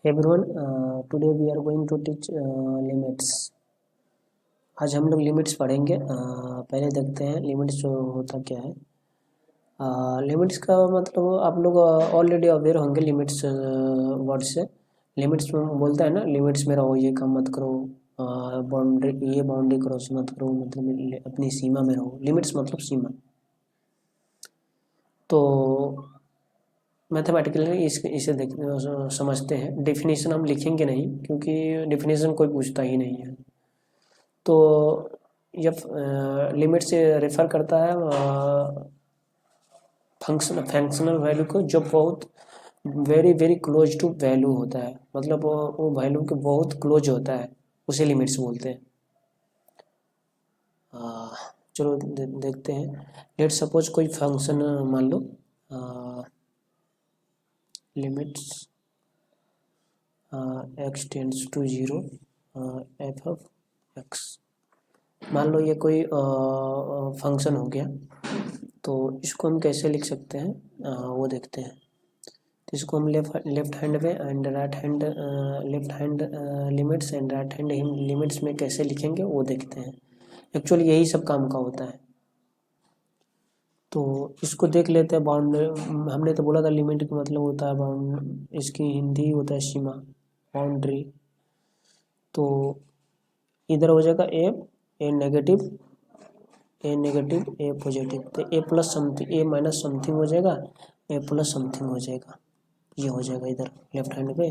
Everyone, today we are going to teach limits. आज हम लोग लिमिट्स पढ़ेंगे। पहले देखते हैं लिमिट्स जो होता क्या है। लिमिट्स का मतलब आप लोग ऑलरेडी अवेयर होंगे लिमिट्स वर्ड से। लिमिट्स बोलता है ना, लिमिट्स में रहो, ये काम मत करो, बाउंड्री, ये बाउंड्री क्रॉस मत करो, मतलब अपनी सीमा में रहो। लिमिट्स मतलब सीमा। तो मैथमेटिकली इसे समझते हैं। डेफिनेशन हम लिखेंगे नहीं क्योंकि डेफिनेशन कोई पूछता ही नहीं है। तो ये लिमिट से रेफर करता है फंक्शनल वैल्यू को, जो बहुत very very close to value होता है, मतलब वो वैल्यू के बहुत क्लोज होता है, उसे लिमिट्स बोलते हैं। चलो देखते हैं। लेट सपोज कोई फंक्शन मान लो, limits x tends to 0 f of x। मान लो ये कोई फंक्शन हो गया, तो इसको हम कैसे लिख सकते हैं वो देखते हैं। तो इसको हम लेफ्ट हैंड में and right hand, left hand limits and right hand limits में कैसे लिखेंगे वो देखते हैं। एक्चुअली यही सब काम का होता है। तो इसको देख लेते हैं। बाउंड्री, हमने तो बोला था लिमिट का मतलब होता है बाउंड, इसकी हिंदी होता है सीमा, बाउंड्री। तो इधर हो जाएगा ए नेगेटिव, ए पॉजिटिव, तो ए प्लस समथिंग, ए माइनस समथिंग हो जाएगा, ए प्लस समथिंग हो जाएगा। ये हो जाएगा इधर लेफ्ट हैंड पे,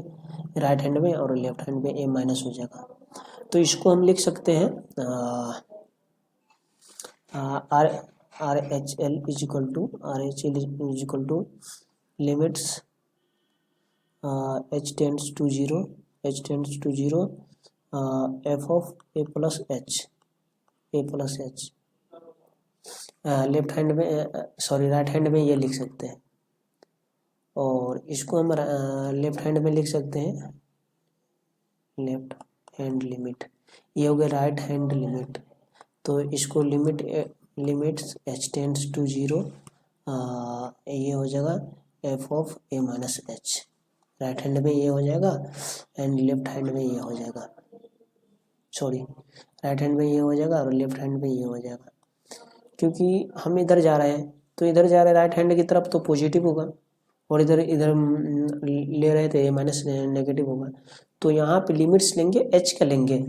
राइट हैंड में, और लेफ्ट हैंड पे ए माइनस हो जाएगा। तो इसको हम लिख सकते हैं R H L is equal to limits h tends to zero f of a plus h. Left hand में, सॉरी राइट हैंड में ये लिख सकते हैं, और इसको हम लेफ्ट हैंड में लिख सकते हैं लेफ्ट हैंड लिमिट। ये हो गया राइट हैंड लिमिट। तो इसको लिमिट्स एच टेंड्स टू 0, ये हो जाएगा F of A minus H. Right hand में ये हो जाएगा एंड लेफ्ट हैंड में ये हो जाएगा, सॉरी राइट हैंड में ये हो जाएगा और लेफ्ट हैंड में ये हो जाएगा। क्योंकि हम इधर जा रहे हैं, तो इधर जा रहे हैं राइट हैंड की तरफ, तो पॉजिटिव होगा, और इधर ले रहे थे माइनस नेगेटिव होगा। तो यहाँ पे लिमिट्स लेंगे एच का लेंगे,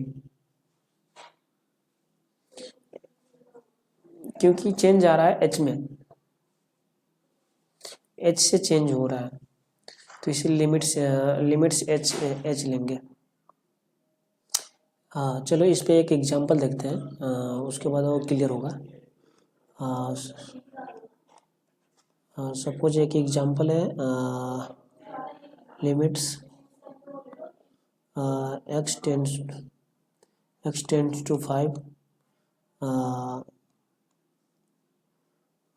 क्योंकि चेंज आ रहा है एच में, एच से चेंज हो रहा है, तो इसीलिए लिमिट्स एच लेंगे। हाँ चलो इस पे एक एग्जांपल देखते हैं, उसके बाद वो क्लियर होगा। सपोज एक एग्जांपल है, लिमिट्स x टेंड्स टू 5,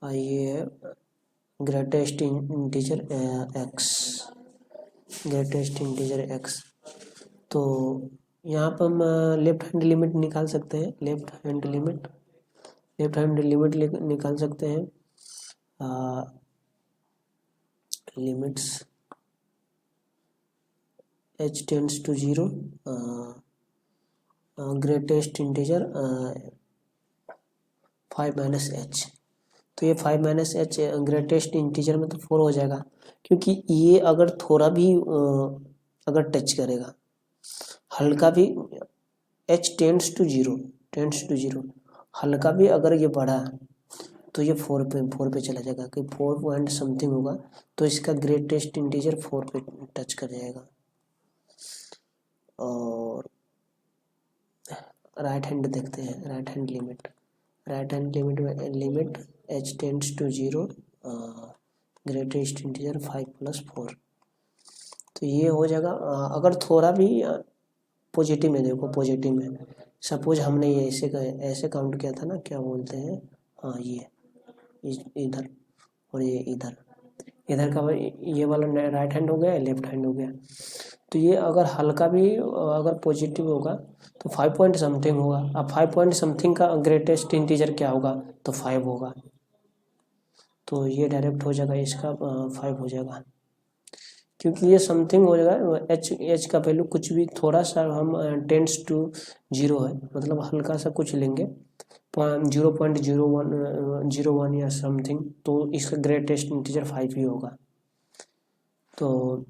ये ग्रेटेस्ट इंटीजर x। तो यहाँ पर हम लेफ्ट हैंड लिमिट निकाल सकते हैं, लेफ्ट हैंड लिमिट निकाल सकते हैं। Limits h tends to 0 greatest integer 5 minus h. तो ये 5 माइनस एच ग्रेटेस्ट इंटीजर में तो 4 हो जाएगा, क्योंकि ये अगर थोड़ा भी अगर टच करेगा हल्का भी, h टेंड्स टू 0 हल्का भी अगर ये बढ़ा तो ये 4 पे चला जाएगा, कि 4 पॉइंट समथिंग होगा, तो इसका ग्रेटेस्ट इंटीजर 4 पे टच कर जाएगा। और राइट हैंड देखते हैं, right hand limit h tends to 0 greatest integer 5 plus 4। तो ये हो जाएगा, अगर थोड़ा भी पॉजिटिव में, देखो पॉजिटिव में सपोज हमने ये ऐसे काउंट किया था ना, क्या बोलते हैं, हाँ ये इधर और ये इधर का ये वाला राइट हैंड हो गया, लेफ्ट हैंड हो गया। तो ये अगर हल्का भी अगर पॉजिटिव होगा तो 5 पॉइंट समथिंग होगा। अब 5 पॉइंट समथिंग का ग्रेटेस्ट इंटीजर क्या होगा, तो 5 होगा। तो ये डायरेक्ट हो जाएगा, इसका 5 हो जाएगा। क्योंकि ये समथिंग हो जाएगा, एच का वैल्यू कुछ भी थोड़ा सा हम टेंड्स टू 0 है, मतलब हल्का सा कुछ लेंगे 0.01 या समथिंग, तो इसका ग्रेटेस्ट इंटीजर 5 ही होगा। तो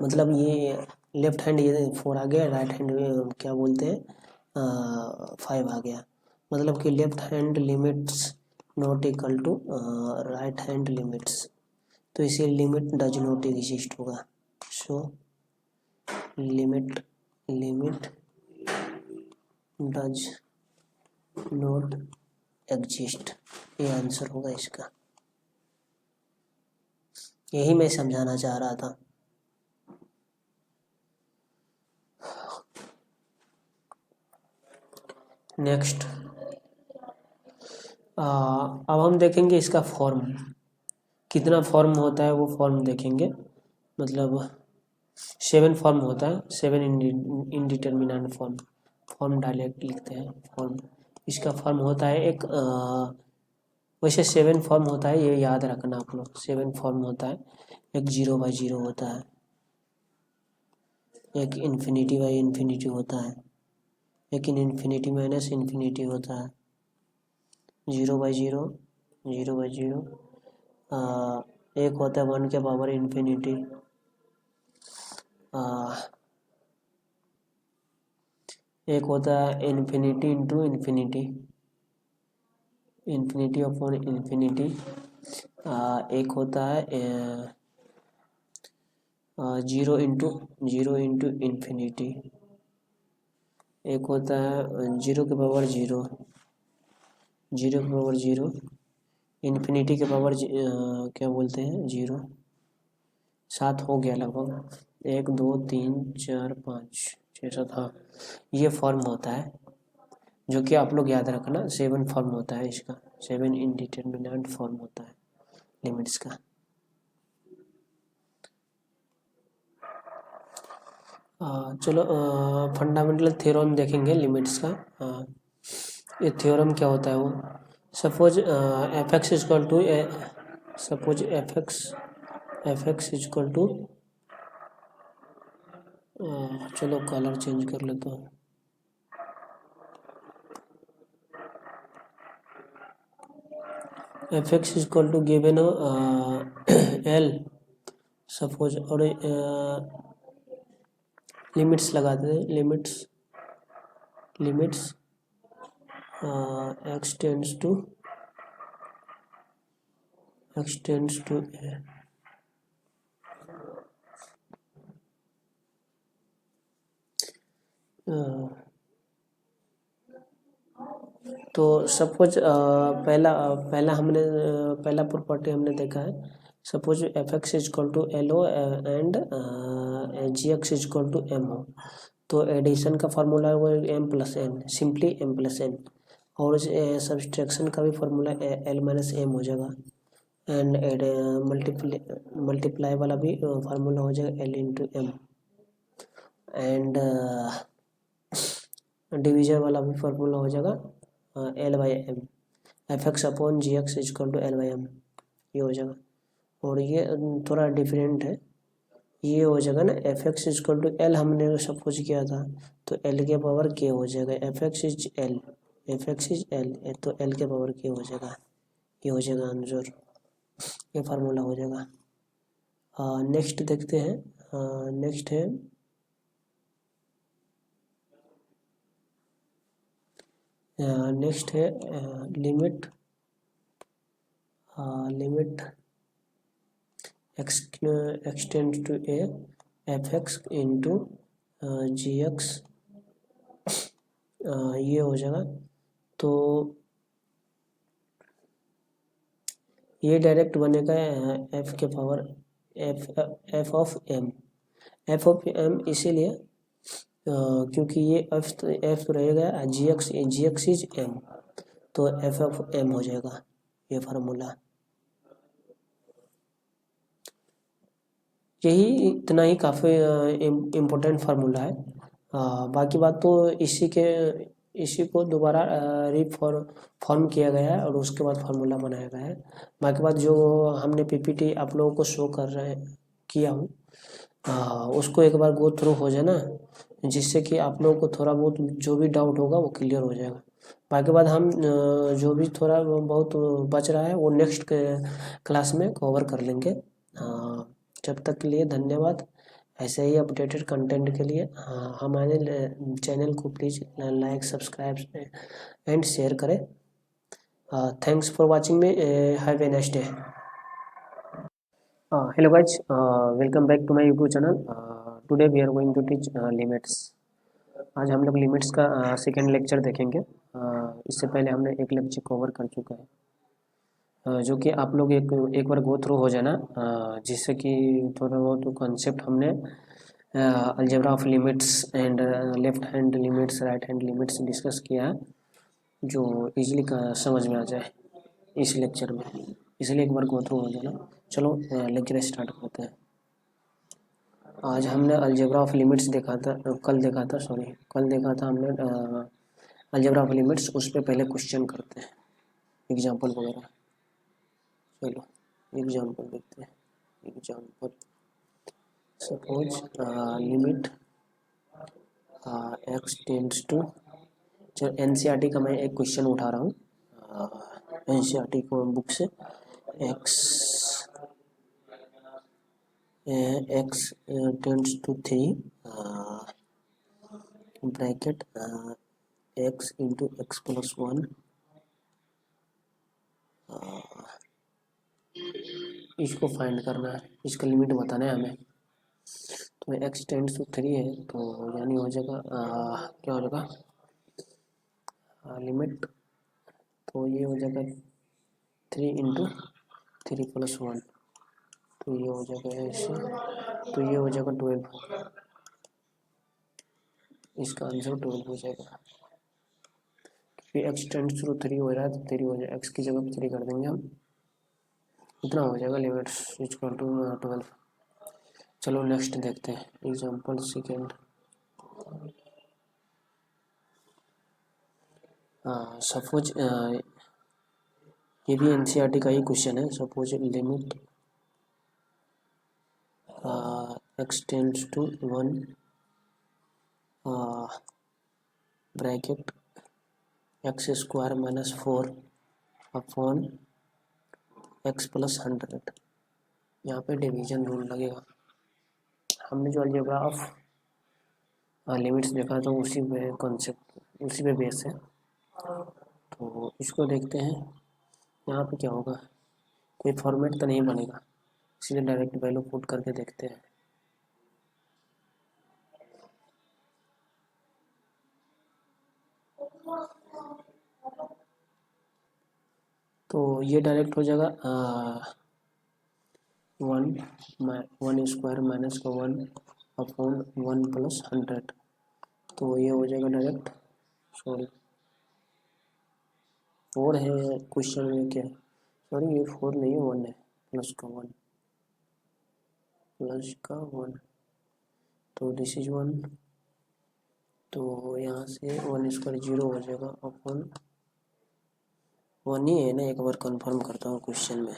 मतलब ये लेफ्ट हैंड ये 4 आ गया, राइट हैंड क्या बोलते हैं 5 आ गया, मतलब कि left hand limits not equal to right hand limits, तो इसे लिमिट डज नॉट एग्जिस्ट होगा। So limit does not exist, ये आंसर होगा इसका। यही मैं समझाना चाह रहा था। नेक्स्ट अब हम देखेंगे इसका फॉर्म, कितना फॉर्म होता है वो फॉर्म देखेंगे। मतलब 7 फॉर्म होता है, 7 इंडिटरमिनेंट फॉर्म डायरेक्ट लिखते हैं फॉर्म। इसका फॉर्म होता है एक वैसे 7 फॉर्म होता है, ये याद रखना आप लोग। 7 फॉर्म होता है, एक 0/0 होता है, एक इन्फिनिटी बाई इन्फिनिटी होता है, एक इन्फिनिटी माइनस इन्फिनिटी होता है, 0/0, 0/0, एक होता है 1 के पावर इन्फिनिटी, एक होता है infinity into infinity, infinity upon infinity, एक होता है 0 इंटू इन्फिनिटी, एक होता है 0 के पावर 0, 0 के पावर 0, इन्फिनिटी के पावर क्या बोलते हैं 0। 7 हो गया लगभग, 1 2 3 4 5 6 7, हाँ ये फॉर्म होता है, जो कि आप लोग याद रखना। 7 फॉर्म होता है इसका, 7 इंडिटरमिनेंट फॉर्म होता है लिमिट्स का। चलो फंडामेंटल थ्योरम देखेंगे लिमिट्स का। ये थ्योरम क्या होता है वो, suppose f x is equal to suppose f x is equal to, चलो कलर चेंज कर लेता हूँ। F x is equal to given L suppose, और लिमिट्स लगाते हैं, limits x tends to a, तो सपोज पहला प्रॉपर्टी हमने देखा है, suppose f x is equal to L हो and g x is equal to M हो, तो एडिशन का फार्मूला है वो M plus N, simply M plus N, और सब्सट्रैक्शन का भी फार्मूला एल माइनस एम हो जाएगा, एंड मल्टीप्लाई वाला भी फार्मूला हो जाएगा L into M, and division वाला भी फार्मूला हो जाएगा L by M, f x upon g x is equal to L by M, ये हो जाएगा। और ये थोड़ा डिफरेंट है, ये हो जाएगा ना f x is equal to L, हमने सपोज किया था, तो एल के पावर के हो जाएगा, एफ एक्स इज एल, तो एल के पावर के हो जाएगा, ये हो जाएगा आंसर, ये फार्मूला हो जाएगा। नेक्स्ट देखते हैं, नेक्स्ट है limit x tend to a f x into g x, ये हो जाएगा। तो ये डायरेक्ट बनेगा एफ के पावर एफ ऑफ एम इसीलिए क्योंकि ये एफ तो रहेगा, जी एक्स इज एम, तो एफ ऑफ एम हो जाएगा ये फार्मूला। यही इतना ही काफ़ी इम्पोर्टेंट फार्मूला है। बाकी बात तो इसी को दोबारा फॉर्म किया गया है और उसके बाद फार्मूला बनाया गया है। बाकी बात जो हमने पीपीटी आप लोगों को शो कर रहे हैं, किया हूँ उसको एक बार गो थ्रू हो जाए ना, जिससे कि आप लोगों को थोड़ा बहुत जो भी डाउट होगा वो क्लियर हो जाएगा। बाकी बाद हम जो भी थोड़ा बहुत बच रहा है वो नेक्स्ट क्लास में कवर कर लेंगे। जब तक के लिए धन्यवाद। ऐसे ही अपडेटेड कंटेंट के लिए हमारे चैनल को please like, subscribe and share करें। Thanks for watching me. Have a nice day. Hello guys, welcome back to my YouTube channel. Today we are going to teach limits. आज हम लोग limits का second lecture देखेंगे। इससे पहले हमने एक लेक्चर कवर कर चुका है, जो कि आप लोग एक बार गो थ्रू हो जाना, जिससे कि थोड़ा बहुत कॉन्सेप्ट हमने algebra of limits and left hand limits, right hand limits discuss किया है, जो इजीली समझ में आ जाए इस लेक्चर में, इसलिए एक बार गो थ्रू हो जाना। चलो लेक्चर स्टार्ट करते हैं। आज हमने अलजेब्रा ऑफ लिमिट्स देखा था, कल देखा था हमने अलजेब्रा ऑफ लिमिट्स। उस पर पहले क्वेश्चन करते हैं, एग्जाम्पल वगैरह। चलो एग्जाम्पल देखते हैं। Example suppose limit x tends to, चलो एनसीईआरटी का मैं एक क्वेश्चन उठा रहा हूँ, एनसीईआरटी को बुक से। x tends to 3 bracket x into x plus 1, इसको फाइंड करना है, इसका लिमिट बताना है हमें। तो x टेंड्स टू 3 है, तो यानी हो जाएगा क्या हो जाएगा लिमिट, तो ये हो जाएगा 3 इंटू 3 प्लस 1, तो ये हो जाएगा ऐसे, तो ये हो जाएगा 12। इसका आंसर 12 हो जाएगा। फिर एक्स टेंड्स टू 3 हो रहा है, तो 3 हो जाएगा, एक्स की जगह 3 कर देंगे हम, इतना हो जाएगा लिमिट्स इक्वल टू 12। चलो नेक्स्ट देखते हैं, एग्जांपल सेकेंड। सपोज ये भी एनसीईआरटी का ही क्वेश्चन है। Suppose limit x tends to 1 bracket x square minus 4 upon x plus 100। यहाँ पे डिवीजन रूल लगेगा। हमने जो अलजेब्रा ऑफ लिमिट्स देखा था उसी पे कॉन्सेप्ट, उसी पे बेस है। तो इसको देखते हैं, यहाँ पे क्या होगा, कोई फॉर्मेट तो नहीं बनेगा, सीधे डायरेक्ट वैल्यू पुट करके देखते हैं। तो ये डायरेक्ट हो जाएगा 1 स्क्वायर माइनस का 1 अपॉन 1 प्लस 100, तो ये हो जाएगा डायरेक्ट, सॉरी 4 है क्वेश्चन में, क्या है, सॉरी ये 4 नहीं है, 1 है, प्लस का 1, प्लस का 1, तो दिस इज 1, तो यहाँ से 1 स्क्वायर 0 हो जाएगा अपॉन 1 ही है ना, एक बार कंफर्म करता हूँ क्वेश्चन में,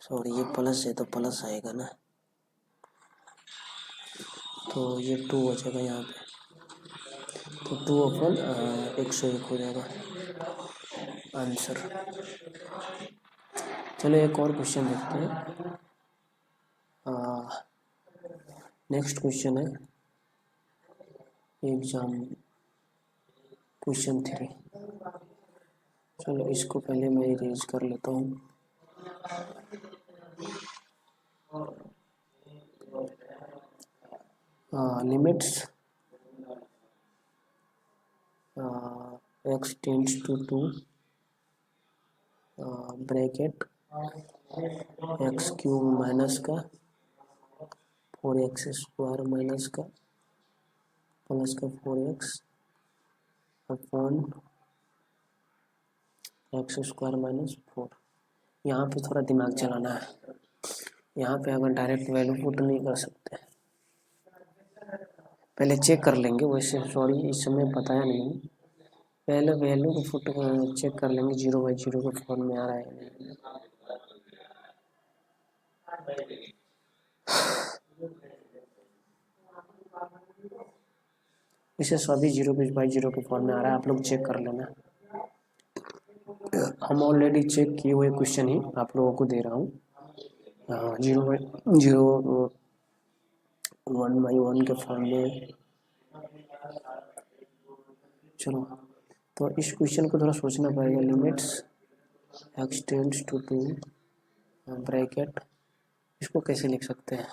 सॉरी ये प्लस है तो प्लस आएगा ना, तो ये 2 हो जाएगा यहाँ पे, तो 2 अपॉन 101 हो जाएगा आंसर। चलो एक और क्वेश्चन देखते हैं। नेक्स्ट क्वेश्चन है एग्जाम क्वेश्चन 3। चलो इसको पहले मैं इरेज कर लेता हूँ। Limits x tends to 2 bracket x cube minus का 4x स्क्वायर माइनस का प्लस का 4x upon x square minus 4। यहाँ पे थोड़ा दिमाग चलाना है, यहाँ पे अगर डायरेक्ट वैल्यू पुट नहीं कर सकते, पहले चेक कर लेंगे। वैसे सॉरी इस समय बताया नहीं, पहले वैल्यू को पुट चेक कर लेंगे 0/0 के फॉर्म में आ रहा है नहीं। इसे सभी 0/0 के फॉर्म में आ रहा है, आप लोग चेक कर लेना। हम ऑलरेडी चेक किए हुए क्वेश्चन ही आप लोगों को दे रहा हूँ। 0/0 1/1 के फॉर्म में। चलो, तो इस क्वेश्चन को थोड़ा सोचना पड़ेगा। Limits x tends to 2 bracket, इसको कैसे लिख सकते हैं?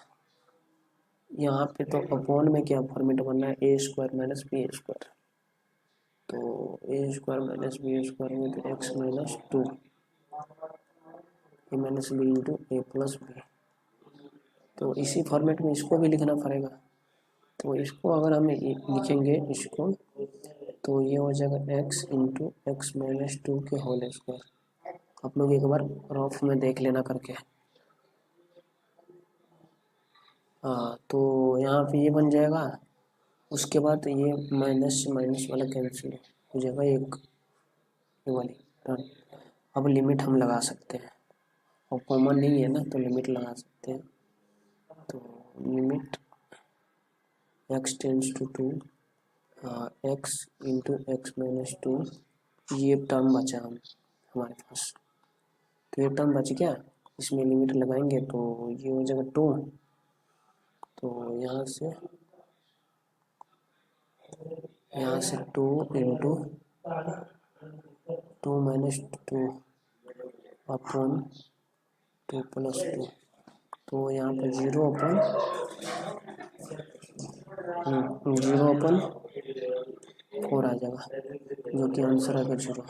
यहाँ पे तो अपॉन में क्या फॉर्मेट बनना है, a² - b²। तो a² - b² में तो x - 2 a - b into a + b। तो इसी फॉर्मेट में इसको भी लिखना पड़ेगा। तो इसको अगर हम लिखेंगे इसको, तो ये हो जाएगा x इंटू x - 2 के होल स्क्वायर। आप लोग एक बार रफ में देख लेना करके। हाँ, तो यहाँ पे ये बन जाएगा। उसके बाद ये माइनस माइनस वाला कैंसिल हो जाएगा, एक ये वाली टर्म। अब लिमिट हम लगा सकते हैं, और कॉमन नहीं है ना, तो लिमिट लगा सकते हैं। तो limit x tends to 2 x into x - 2, ये टर्म बचा हमारे पास। तो ये टर्म बच गया, इसमें लिमिट लगाएंगे तो ये हो जाएगा 2। तो यहाँ से 2 इंटू 2 - 2 अपॉन 2 + 2। तो यहाँ पर 0/4 आ जाएगा, जो कि आंसर आएगा 0।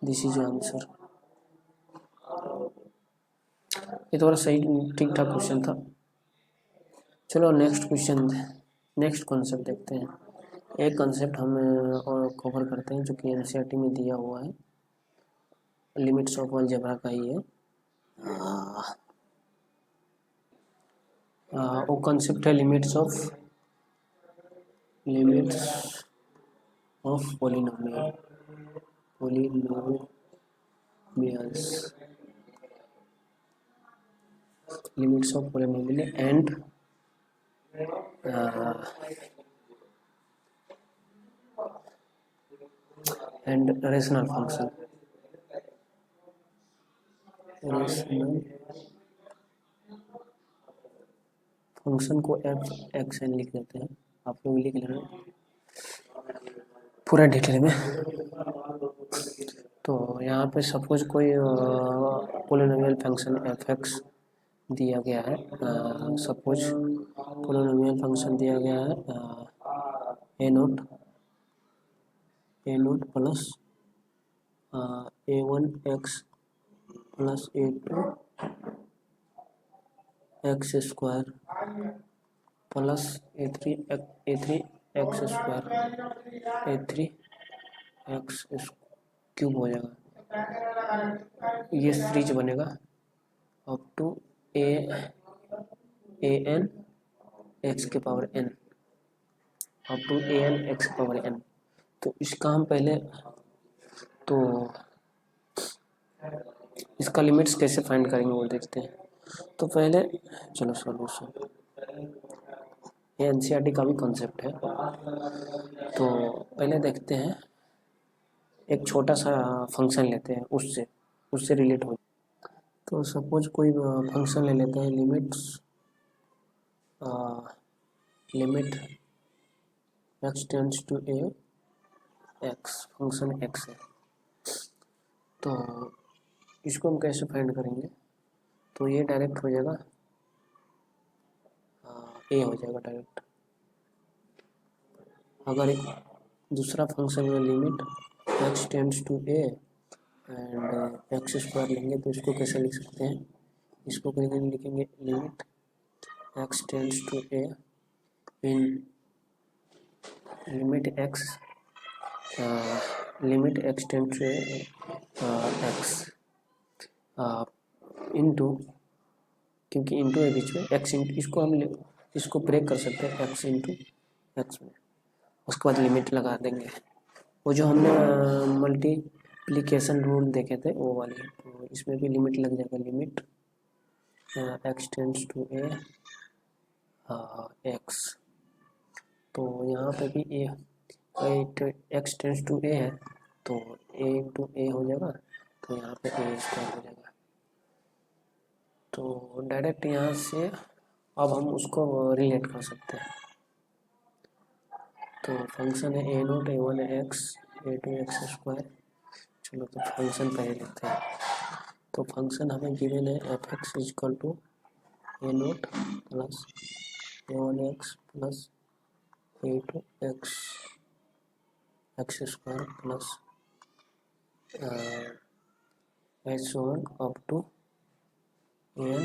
This is answer. ये थोड़ा सही ठीक ठाक क्वेश्चन था। चलो नेक्स्ट कॉन्सेप्ट देखते हैं। एक कॉन्सेप्ट हम और कवर करते हैं जो कि एनसीईआरटी में दिया हुआ है, लिमिट्स ऑफ अलजेब्रा का ही है। वो कॉन्सेप्ट है limits of polynomials, limits of polynomial and rational function. Function को f(x(n) लिख देते हैं, आप लोग लिख लेना पूरा डिटेल में। तो यहाँ पे सपोज कोई पोलिनोमियल फंक्शन f(x) दिया गया है। सपोज पोलिनोमियल फंक्शन दिया गया है a0 plus a1x plus a2x² plus a3x³ हो जाएगा। ये सीरीज बनेगा up to an x⁴n, up to an x⁴n। तो इसका हम पहले तो इसका लिमिट्स कैसे फाइंड करेंगे वो देखते हैं। तो पहले चलो सॉल्यूशन, ये एनसीईआरटी का भी कॉन्सेप्ट है। तो पहले देखते हैं, एक छोटा सा फंक्शन लेते हैं, उससे रिलेट हो। तो सपोज कोई फंक्शन ले लेते हैं, limit x tends to a x, function x है। तो इसको हम कैसे फाइंड करेंगे? तो ये डायरेक्ट हो जाएगा a हो जाएगा डायरेक्ट। अगर एक दूसरा फंक्शन में limit x tends to a and x² लेंगे तो इसको कैसे लिख सकते हैं? इसको कैसे लिखेंगे? Limit x tends to a in limit x tends to x into, क्योंकि इंटू है बीच में, x इंटू, इसको ब्रेक कर सकते हैं x इंटू x में। उसके बाद लिमिट लगा देंगे। वो जो हमने एप्लीकेशन रूल देखे थे वो वाली, तो इसमें भी लिमिट लग जाएगा, limit x tends to a x. तो यहाँ पे भी a x tends to a है तो ए इंटू ए हो जाएगा, तो यहाँ पे ए स्क्वायर हो जाएगा। तो डायरेक्ट यहाँ से अब हम उसको रिलेट कर सकते हैं। तो फंक्शन है a naught a one x a two x square. चलो तो फंक्शन पहले लिखते हैं। तो फंक्शन हमें गिवन है f x is equal to a naught plus a one x plus a two x x square plus h one up to n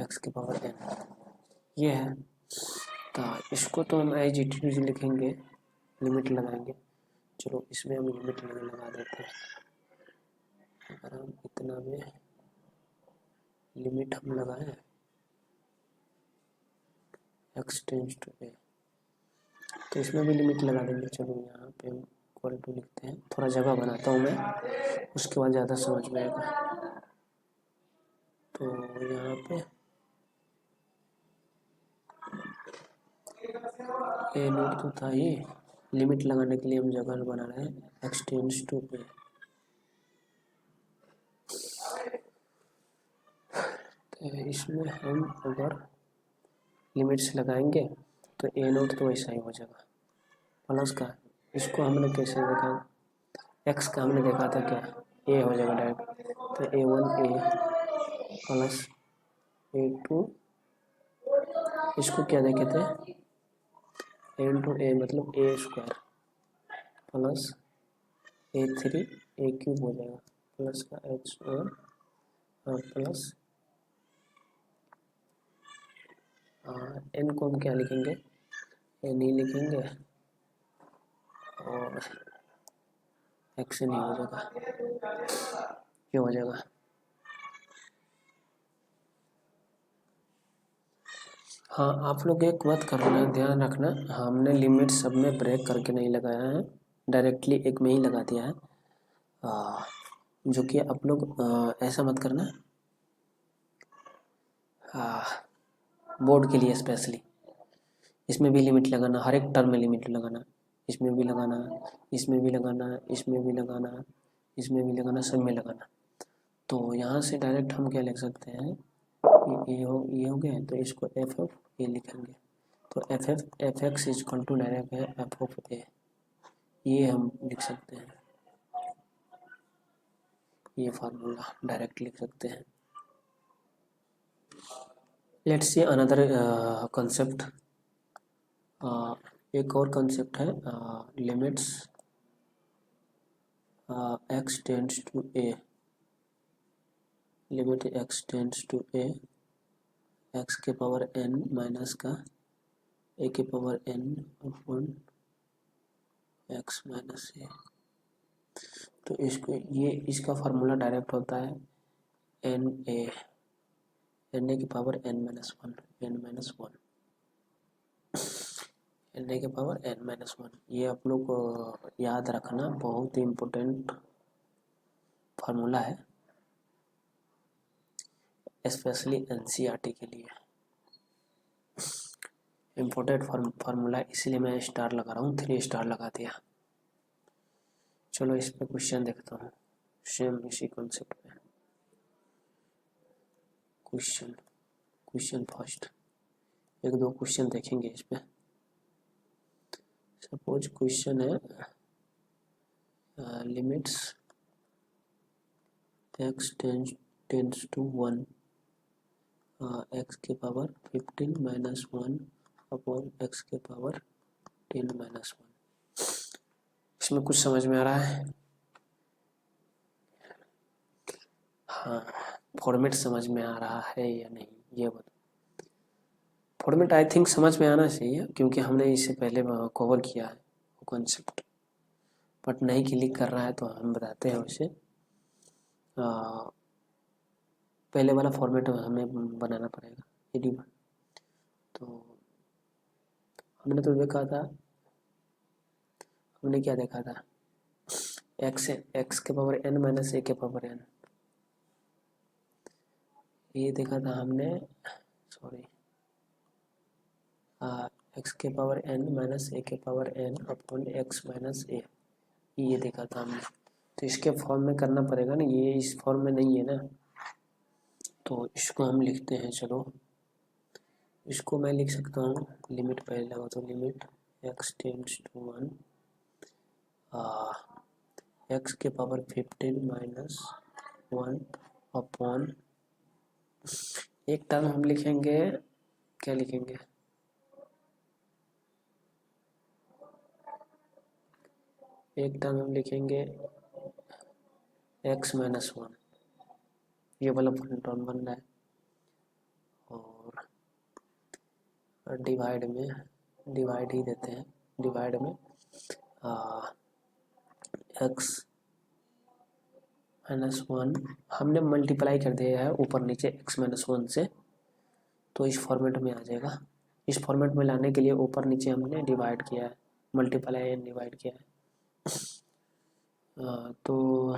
x की power n, ये है। तो इसको तो हम एज इट इज लिखेंगे, लिमिट लगाएंगे। चलो इसमें हम लिमिट लगा देते हैं। अगर हम इतना में लिमिट हम लगाएं एक्स टेंड्स टू ए, तो इसमें भी लिमिट लगा देंगे। चलो यहाँ पे हम इक्वल टू लिखते हैं, थोड़ा जगह बनाता हूँ मैं, उसके बाद ज़्यादा समझ में आएगा। तो यहाँ पे ए नोट तो था ही, लिमिट लगाने के लिए हम जगह बना रहे हैं एक्स टेंड्स टू ए। तो इसमें हम अगर लिमिट्स लगाएंगे तो ए नोट तो वैसा ही हो जाएगा प्लस का, इसको हमने कैसे देखा, एक्स का हमने देखा था क्या, ए हो जाएगा डायरेक्ट। तो a one a plus a two, इसको क्या देखे थे ए इंटू ए मतलब a square plus a three a cube हो जाएगा प्लस का एच वन प्लस एन को हम क्या लिखेंगे, एन ही लिखेंगे और एक्स नहीं हो जाएगा, ये हो जाएगा। हाँ आप लोग एक बात करना, ध्यान रखना, हमने लिमिट सब में ब्रेक करके नहीं लगाया है, डायरेक्टली एक में ही लगा दिया है। जो कि आप लोग ऐसा मत करना, बोर्ड के लिए स्पेशली इसमें भी लिमिट लगाना, हर एक टर्म में लिमिट लगाना, इसमें भी लगाना, इसमें भी लगाना, इसमें भी लगाना, इसमें भी लगाना, सब में लगाना। तो यहाँ से डायरेक्ट हम क्या लिख सकते हैं, ये हो गया, तो इसको एफ ऑफ ए लिखेंगे। तो f x is equal to direct है एफ ऑफ ए, ये हम लिख सकते हैं, ये फार्मूला डायरेक्ट लिख सकते हैं। लेट्स सी अनदर कंसेप्ट, एक और कंसेप्ट है limits x tends to a, limit x tends to a x के पावर एन माइनस का ए के power n upon x minus a. तो इसको ये इसका फार्मूला डायरेक्ट होता है एन ए की power n minus one, n minus one, n a की पावर एन माइनस वन। ये आप लोग को याद रखना, बहुत ही इम्पोर्टेंट फार्मूला है, स्पेशली एनसीईआरटी के लिए इम्पोर्टेंट फार्मूला, इसलिए मैं स्टार लगा रहा हूँ, 3 स्टार लगा दिया। चलो इस पे क्वेश्चन देखता हूँ, सेम इसी कॉन्सेप्ट पे क्वेश्चन फर्स्ट, एक दो क्वेश्चन देखेंगे इस पे। सपोज क्वेश्चन है limits x tends to one x के power 15 minus one upon x के पावर 10 माइनस वन। इसमें कुछ समझ में आ रहा है? हाँ, फॉर्मेट समझ में आ रहा है या नहीं ये बता। फॉर्मेट आई थिंक समझ में आना चाहिए, क्योंकि हमने इससे पहले कवर किया है वो कॉन्सेप्ट, बट नहीं क्लिक कर रहा है तो हम बताते हैं उसे। पहले वाला फॉर्मेट हमें बनाना पड़ेगा एडिबल। तो हमने तो देखा था, हमने क्या देखा था, एक्स के पावर n माइनस ए के पावर n, ये देखा था हमने, सॉरी, एक्स के पावर n माइनस ए के power n upon x minus a, ये देखा था हमने। तो इसके फॉर्म में करना पड़ेगा ना, ये इस फॉर्म में नहीं है ना, तो इसको हम लिखते हैं। चलो इसको मैं लिख सकता हूँ, लिमिट पहले लगा तो limit x tends to 1 x के पावर 15 माइनस 1 अपॉन, एक टर्म हम लिखेंगे, क्या लिखेंगे, एक टर्म हम लिखेंगे x माइनस 1, ये वाला टर्म बन रहा है, और डिवाइड में, डिवाइड ही देते हैं, डिवाइड में x माइनस 1 हमने मल्टीप्लाई कर दिया है ऊपर नीचे x माइनस 1 से, तो इस फॉर्मेट में आ जाएगा। इस फॉर्मेट में लाने के लिए ऊपर नीचे हमने डिवाइड किया है, मल्टीप्लाई एंड डिवाइड किया है। तो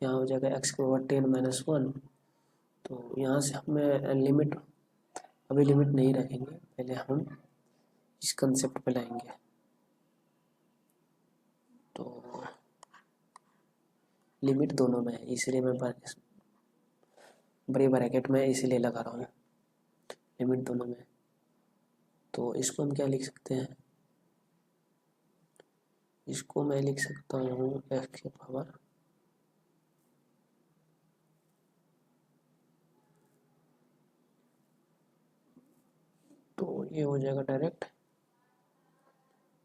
यहाँ हो जाएगा x के पावर 10 माइनस 1, तो यहाँ से हमें लिमिट, अभी लिमिट नहीं रखेंगे, पहले हम इस कंसेप्ट पे लाएंगे। तो लिमिट दोनों में है, इसलिए मैं बड़ी ब्रैकेट में इसीलिए लगा रहा हूँ, लिमिट दोनों में। तो इसको हम क्या लिख सकते हैं, इसको मैं लिख सकता हूँ x के पावर, तो ये हो जाएगा डायरेक्ट,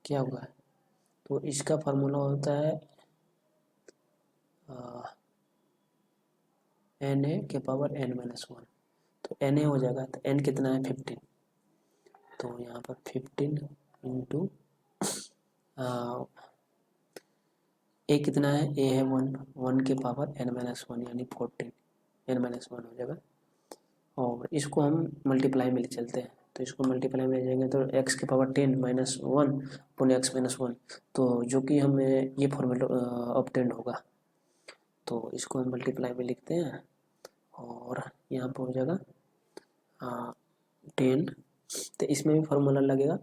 क्या होगा, तो इसका फार्मूला होता है एन ए के पावर n माइनस 1, तो एन ए हो जाएगा, तो n कितना है 15, तो यहाँ पर 15 इंटू ए कितना है, ए है 1 के पावर n माइनस 1 यानी 14, n माइनस 1 हो जाएगा, और इसको हम मल्टीप्लाई में ले चलते हैं, तो इसको मल्टीप्लाई में ले जाएंगे तो x के पावर 10 माइनस 1 पुन एक्स माइनस 1, तो जो कि हमें ये फॉर्मूला ऑब्टेंड होगा, तो इसको हम मल्टीप्लाई में लिखते हैं, और यहाँ पर हो जाएगा 10, तो इसमें भी फार्मूला लगेगा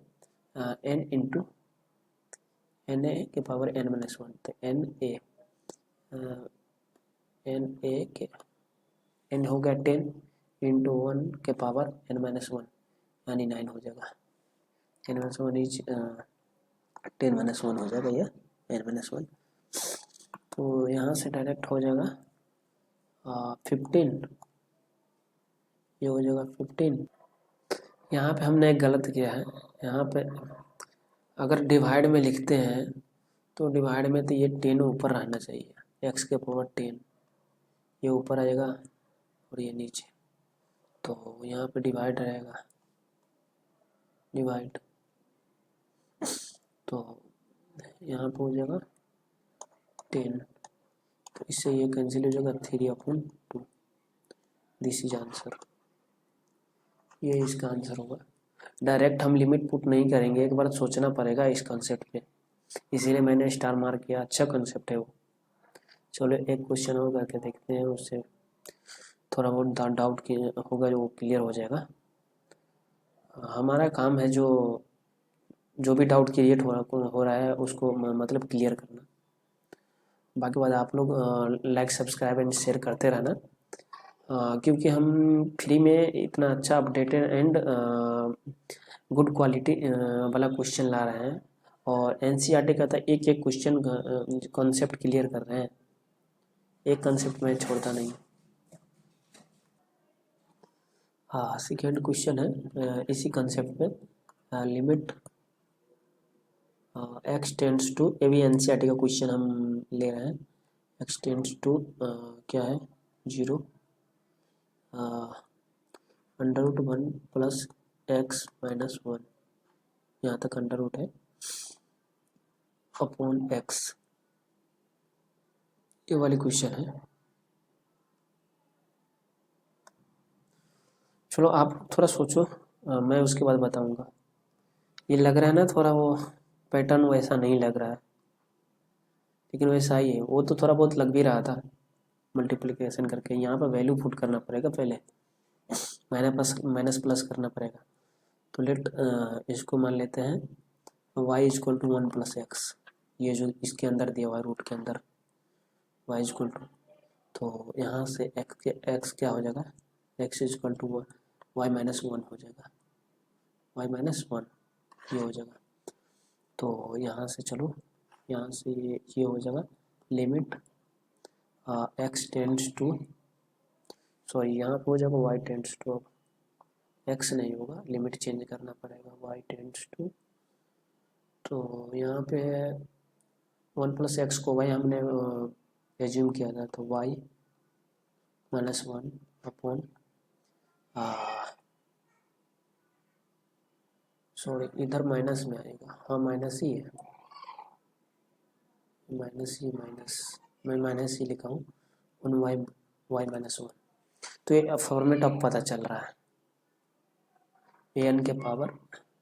n इंटू एन ए के पावर n माइनस 1, तो एन ए के n हो गया 10 इंटू 1 के पावर n माइनस 1 यानी 9 हो जाएगा, n माइनस 1 इज 10 माइनस 1 हो जाएगा ये n माइनस 1, तो यहाँ से डायरेक्ट हो जाएगा 15, ये हो जाएगा 15। यहाँ पे हमने एक गलत किया है, यहाँ पे अगर डिवाइड में लिखते हैं तो डिवाइड में तो ये 10 ऊपर रहना चाहिए, x के पावर 10 ये ऊपर आएगा और ये नीचे, तो यहाँ पे डिवाइड रहेगा, डिवाइड, तो यहाँ पे हो जाएगा 10, तो इससे ये कैंसिल हो जाएगा 3/2, दिस इज आंसर, ये इसका आंसर होगा। डायरेक्ट हम लिमिट पुट नहीं करेंगे, एक बार सोचना पड़ेगा इस कॉन्सेप्ट पे, इसीलिए मैंने स्टार मार्क किया, अच्छा कॉन्सेप्ट है वो। चलो एक क्वेश्चन और करके देखते हैं, उससे थोड़ा बहुत डाउट होगा जो क्लियर हो जाएगा। हमारा काम है जो भी डाउट क्रिएट हो रहा है उसको मतलब क्लियर करना, बाकी बात आप लोग लाइक सब्सक्राइब एंड शेयर करते रहना, क्योंकि हम फ्री में इतना अच्छा अपडेटेड एंड गुड क्वालिटी वाला क्वेश्चन ला रहे हैं, और एनसीईआरटी का था एक एक क्वेश्चन कॉन्सेप्ट क्लियर कर रहे हैं, एक कॉन्सेप्ट में छोड़ता नहीं। हाँ सेकेंड क्वेश्चन है इसी कॉन्सेप्ट पे, लिमिट एक्स टेंड्स टू, ये भी एनसीईआरटी का क्वेश्चन हम ले रहे हैं, एक्स टेंड्स टू क्या है 0 √1 प्लस एक्स माइनस 1, यहाँ तक अंडर रूट है अपॉन एक्स, ये वाली क्वेश्चन है। चलो आप थोड़ा सोचो, मैं उसके बाद बताऊंगा। ये लग रहा है ना थोड़ा वो पैटर्न वैसा नहीं लग रहा है, लेकिन वैसा ही है, वो तो थोड़ा बहुत लग भी रहा था मल्टीप्लिकेशन करके। यहाँ पर वैल्यू पुट करना पड़ेगा पहले, माइनस प्लस करना पड़ेगा। तो लेट इसको मान लेते हैं y इक्वल टू 1+x, ये जो इसके अंदर दिया हुआ है रूट के अंदर y इक्वल टू, तो यहाँ से x क्या हो जाएगा, x इक्वल टू y-1 हो जाएगा, y-1 ये हो जाएगा। तो यहाँ से चलो, यहाँ से ये हो जाएगा limit x tends to, sorry यहाँ पे हो जाएगा y टेंड्स टू, अब x नहीं होगा, लिमिट चेंज करना पड़ेगा, y टेंड्स टू। तो यहाँ पे 1+x को y हमने एज्यूम किया था, तो y-1 अपॉन, सॉरी इधर माइनस में आएगा, हाँ माइनस ही है, माइनस मैं माइनस ही लिखा हूँ, y-1। तो ये फॉर्मेट अब पता चल रहा है, an के पावर,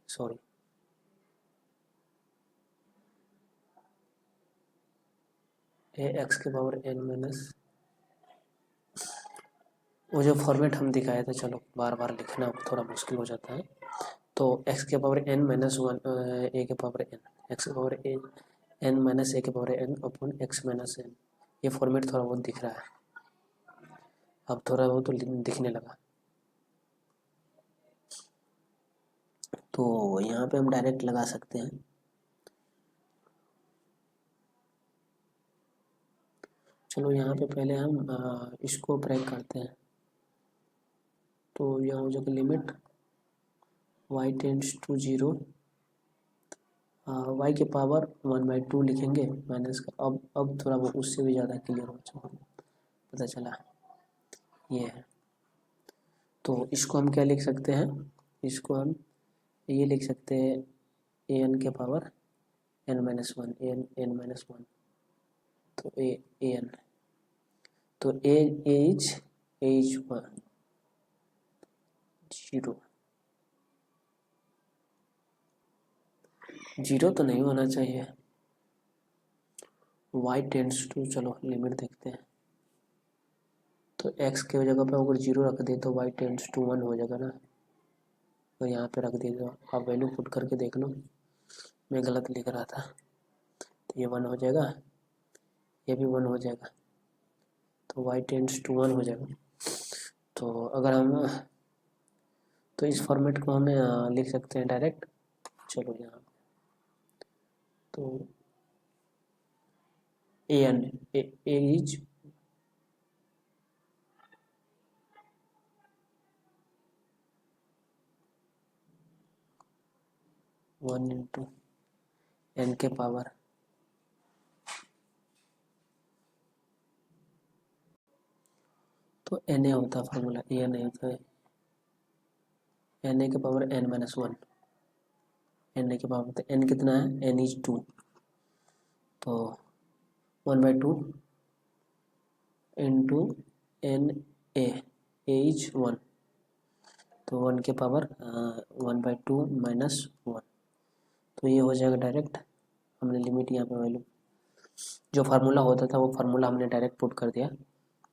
सॉरी ax के पावर n-, वो जो फॉर्मेट हम दिखाए थे, चलो बार बार लिखना थोड़ा मुश्किल हो जाता है। तो x के पावर n-1 a के पावर n, x के पावर n-a के पावर n अपॉन x-n, ये फॉर्मेट थोड़ा बहुत दिख रहा है, अब थोड़ा बहुत तो दिखने लगा। तो यहाँ पे हम डायरेक्ट लगा सकते हैं, चलो यहाँ पे पहले हम इसको ब्रेक करते हैं। तो यहाँ हो जाएगा limit y tends to 0, y के पावर 1/2 लिखेंगे माइनस का, अब थोड़ा वो उससे भी ज़्यादा क्लियर हो चुका, पता चला ये है। तो इसको हम क्या लिख सकते हैं, इसको हम ये लिख सकते हैं an के पावर n-1, n-1, तो an, तो a इज 0 तो नहीं होना चाहिए, y टेंड्स टू, चलो लिमिट देखते हैं। तो x के जगह पे अगर 0 रख दे तो y टेंड्स टू 1 हो जाएगा ना, तो यहाँ पे रख दीजिए, आप वैल्यू पुट करके देख लो, मैं गलत लिख रहा था। तो ये 1 हो जाएगा, ये भी 1 हो जाएगा, तो y टेंड्स टू 1 हो जाएगा। तो अगर हम, तो इस फॉर्मेट को हमें लिख सकते हैं डायरेक्ट, चलो यहाँ, तो an a is 1 into n के पावर, तो na होता है फॉर्मूला, ए नहीं होता है, na के पावर n-1, na के पावर, तो n कितना है, n इज 2, तो 1/2 इंटू n a इज 1, तो 1 के पावर 1/2 -1, तो ये हो जाएगा डायरेक्ट, हमने लिमिट यहाँ पे वैल्यू, जो फार्मूला होता था वो फार्मूला हमने डायरेक्ट पुट कर दिया।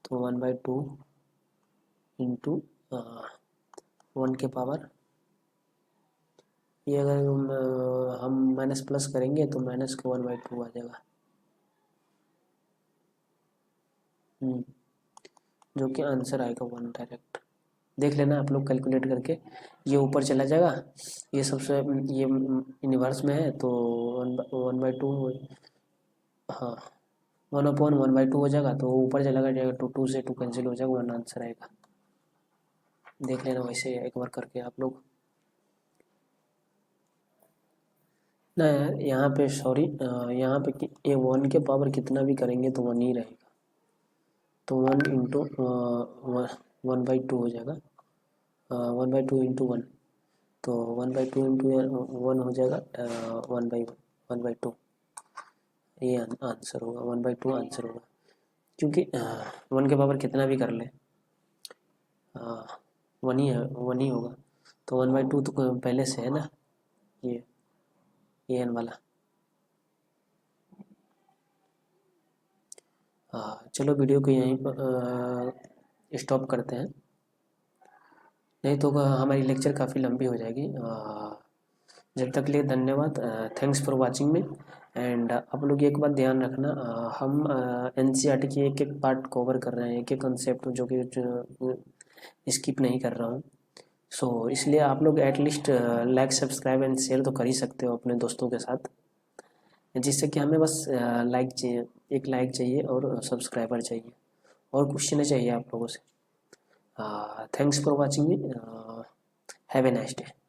तो 1/2 इंटू 1 के पावर, ये अगर हम माइनस प्लस करेंगे तो माइनस के 1/2 आ जाएगा, जो कि आंसर आएगा 1 डायरेक्ट। देख लेना आप लोग कैलकुलेट करके, ये ऊपर चला जाएगा, ये सबसे ये इन्वर्स में है, तो 1/2, हाँ 1/1/2 हो जाएगा, तो ऊपर चला जाएगा, 2 से 2 कैंसिल हो जाएगा, 1 आंसर आएगा। देख लेना वैसे एक बार करके आप लोग ना यार, यहाँ पे सॉरी, यहाँ पे ये 1 के पावर कितना भी करेंगे तो 1 ही रहेगा, तो 1 इंटू 1/2 हो जाएगा, 1/2 इंटू 1, तो 1/2 इंटू 1 हो जाएगा 1/2, ये आंसर होगा, 1/2 आंसर होगा, क्योंकि 1 के पावर कितना भी कर ले 1 ही है, 1 ही होगा, तो 1/2 तो पहले से है ना, ये एन वाला, चलो वीडियो को यहीं पर स्टॉप करते हैं, नहीं तो हमारी लेक्चर काफ़ी लंबी हो जाएगी। जब तक के लिए धन्यवाद। Thanks for watching me. And आप लोग एक बात ध्यान रखना, हम NCERT की एक एक पार्ट कवर कर रहे हैं, एक एक कंसेप्ट जो कि स्किप नहीं कर रहा हूँ। सो इसलिए आप लोग at least like subscribe and share तो कर ही सकते हो अपने दोस्तों के साथ, जिससे कि हमें बस लाइक चाहिए, एक लाइक चाहिए और सब्सक्राइबर चाहिए, और कुछ नहीं चाहिए आप लोगों से। Thanks for watching me. Have a nice day.